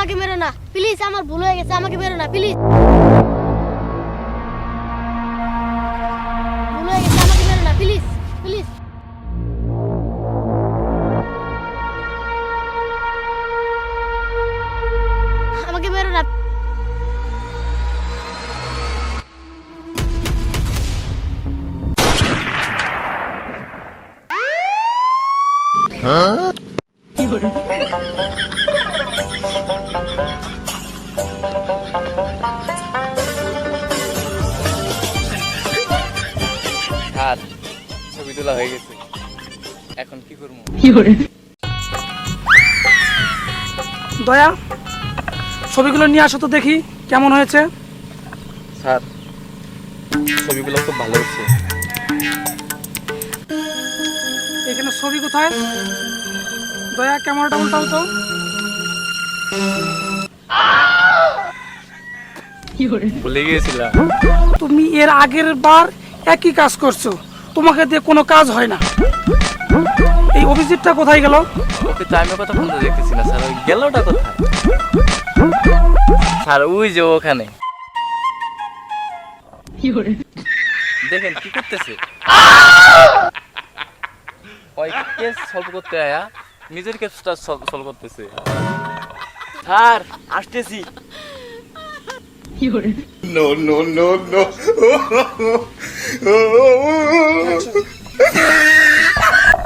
আমাকে মেরো না প্লিজ, আমার ভুল হয়ে গেছে, আমাকে মেরো না প্লিজ। ভুল হয়ে গেছে, আমাকে মেরো না প্লিজ প্লিজ। আমাকে মেরো না। স্যার ছবি তোলা হয়ে গেছে, এখন কি করবো? দয়া, ছবিগুলো নিয়ে আসো তো দেখি কেমন হয়েছে। স্যার ছবিগুলো খুব ভালো হচ্ছে। এখানে ছবি কোথায়? দয়া, ক্যামেরাটা উল্টাও তো। ভুলে গিয়েছিলাম। তুমি এর আগের বার একই কাজ করছো, তোমাকে দিয়ে কোনো কাজ হয় না। এই অভিজিৎটা কোথায় গেল? ওকে টাইমের কথা বলতে দেখতেছি না স্যার, ওই গেলটা কোথায়? স্যার ওই যে ওখানে দেখেন কি করতেছে। ওই কেস সলভ করতে আয়া নিজের কেসটা সলভ করতেছে। স্যার আসতেছি। No, no, no, no.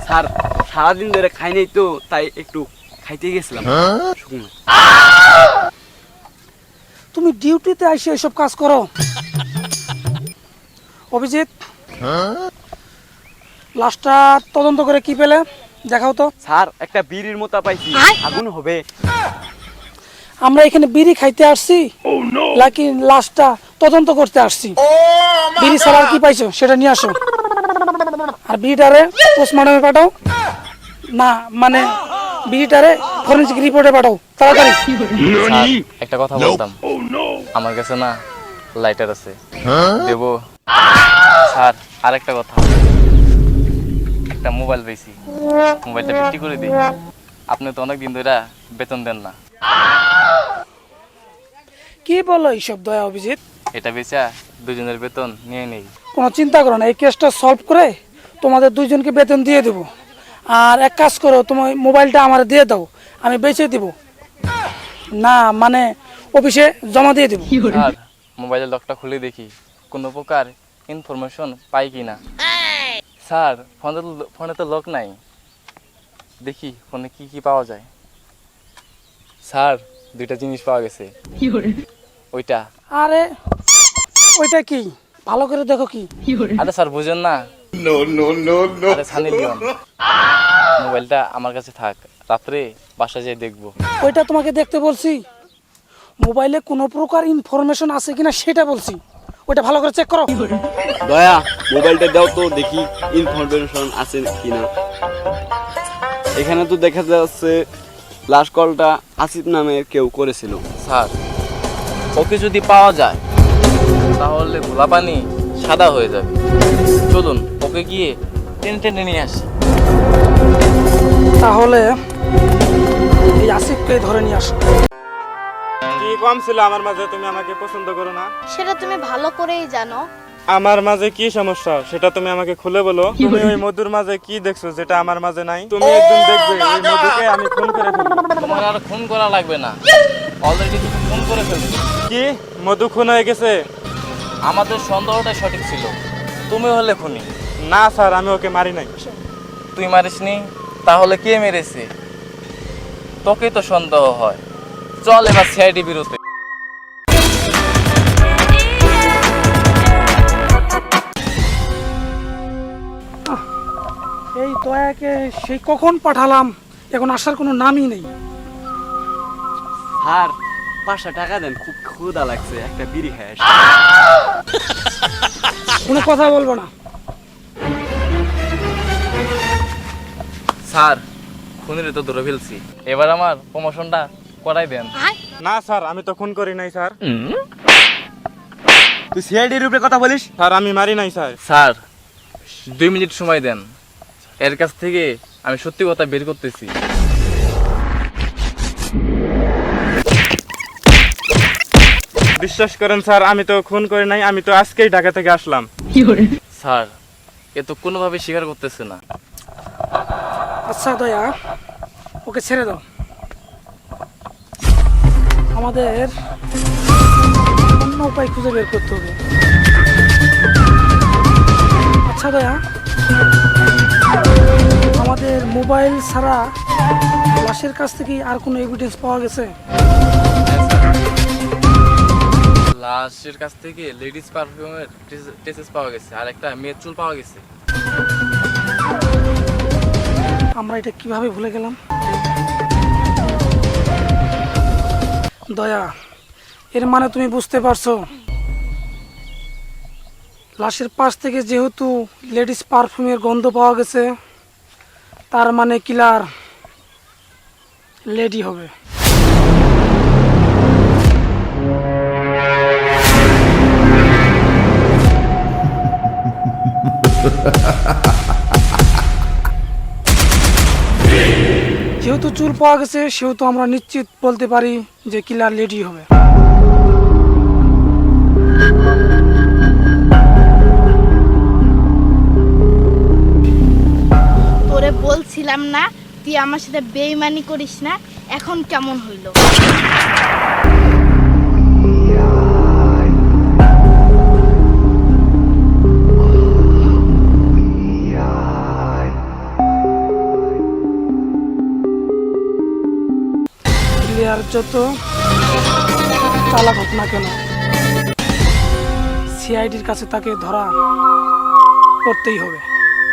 Sir সারাদিন ধরে খাই নাই তো, তাই একটু খাইতে গেছিলাম। শুকনো। তুমি ডিউটিতে এসে এসব কাজ করো? অভিজিৎ, লাশটা তদন্ত করে কি পেলে দেখাও তো। স্যার একটা বিড়ির মোতা পাইছি, আগুন হবে। আমরা এখানে বিড়ি খাইতে আসছি নাকি লাশটা তদন্ত করতে আসছি? বিড়ি ছাড়া আর কি পাইছো সেটা নিয়ে আসো। আর বিড়িটারে পোস্টমর্টমে পাঠাও, না মানে বিড়িটারে ফরেনসিক রিপোর্টে পাঠাও তাড়াতাড়ি। স্যার একটা কথা বলতাম, আমার কাছে না লাইটার আছে, দেবো? স্যার আরেকটা কথা, একটা মোবাইল পেয়েছি, মোবাইলটা বিক্রি করে দিই। আপনি তো অনেকদিন ধরে বেতন দেন না। কি বলো এইসব দয়া অভিজিৎ? এটা বেচা দুজনের বেতন নিয়ে নেই। কোনো চিন্তা করো না, এই কেসটা সলভ করে তোমাদের দুইজনকে বেতন দিয়ে দেবো। আর এক কাজ করো, তোমার মোবাইলটা আমার দিয়ে দাও, আমি বেচে দিব, না মানে অফিসে জমা দিয়ে দেবো। স্যার মোবাইলের লকটা খুলে দেখি কোনো প্রকার ইনফরমেশন পাই কি না। স্যার ফোনে তো লক নাই, দেখি ফোনে কি কি পাওয়া যায়। স্যার দুইটা জিনিস পাওয়া গেছে। ওইটা, আরে ওইটা কি, ভালো করে দেখো কি। আরে স্যার বুঝেন না, No, no, no, no. আরে সানি লিওন। মোবাইলটা আমার কাছে থাক, রাত্রে বাসা যেয়ে দেখবো। ওইটা তোমাকে দেখতে বলছি, মোবাইলে কোনো প্রকার ইনফরমেশন আছে কিনা সেটা বলছি, ওইটা ভালো করে চেক করো। দয়া মোবাইলটা দাও তো দেখি ইনফরমেশন আছে কিনা। এখানে তো দেখা যাচ্ছে লাস্ট কলটা আসিফ নামের কেউ করেছিল। স্যার ওকে যদি পাওয়া যায় তাহলে গোলা পানি সাদা হয়ে যাবে। চলুন ওকে গিয়ে টেনে টেনে নিয়ে আসি। তাহলে এই আসিফকে ধরে নিয়ে আসো। কি কম ছিল আমার মাঝে তুমি আমাকে পছন্দ করো না? সেটা তুমি ভালো করেই জানো। আমার মাঝে কি সমস্যা সেটা তুমি আমাকে খুলে বলো। তুমি ওই মধুর মাঝে কি দেখছো যেটা আমার মাঝে নাই? তুমি একদিন দেখবে ওই মধুকে আমি খুন করে ফেলবো। তোমার আর খুন করা লাগবে না, অলরেডি তুমি খুন করে ফেলছো। কি মধু খুন হয়ে গেছে? আমাদের সন্দেহটাই সঠিক ছিল, তুমি হলে খুনি। না স্যার, আমি ওকে মারি নাই। তুই মারিসনি? তাহলে কে মেরেছে? তোকেই তো সন্দেহ হয়। চল এবার সিআইডি বিরুদ্ধে। এই দয়াকে সেই কখন পাঠালাম, এখন আসার কোনো নামই নেই। স্যার 500 টাকা দেন, খুব ক্ষুধা লাগছে, একটা বিড়ি খাই আসি। কোনো কথা বলবো না। স্যার খুনিরে তো ধরে ফেলছি, এবার আমার প্রমোশনটা করাই দেন। না স্যার, আমি তো খুন করি নাই স্যার। তুই সিআইডির উপরে কথা বলিস? স্যার আমি মারি নাই স্যার। স্যার 2 মিনিট সময় দেন, এর কাছ থেকে আমি সত্যি কথা বের করতেছি। বিশ্বাস করেন স্যার, আমি তো খুন করি নাই, আমি তো আজকেই ঢাকা থেকে আসলাম। স্যার এ তো কোনোভাবে স্বীকার করতেছে না। আচ্ছা দয়া, ওকে ছেড়ে দাও। আমাদের অন্য উপায় খুঁজে বের করতে হবে। আচ্ছা দয়া, আমাদের মোবাইল ছাড়া লাশের কাছ থেকে আর কোনো এভিডেন্স পাওয়া গেছে? লাশের কাছ থেকে লেডিস পারফিউমের ট্রেসেস পাওয়া গেছে, আর একটা মেয়ের চুল পাওয়া গেছে। আমরা এটা কিভাবে ভুলে গেলাম? দয়া, এর মানে তুমি বুঝতে পারছো, লাশের পাশ থেকে যেহেতু লেডিস পারফিউমের গন্ধ পাওয়া গেছে, তার মানে কিলার লেডি হবে। যেহেতু চুল পাওয়া গেছে সেহেতু আমরা নিশ্চিত বলতে পারি যে কিলার লেডি হবে। তোরে বলছিলাম না তুই আমার সাথে বেইমানি করিস না, এখন কেমন হইলো? প্লেয়ার যত চালাক হোক না কেন, সিআইডির কাছে তাকে ধরা করতেই হবে।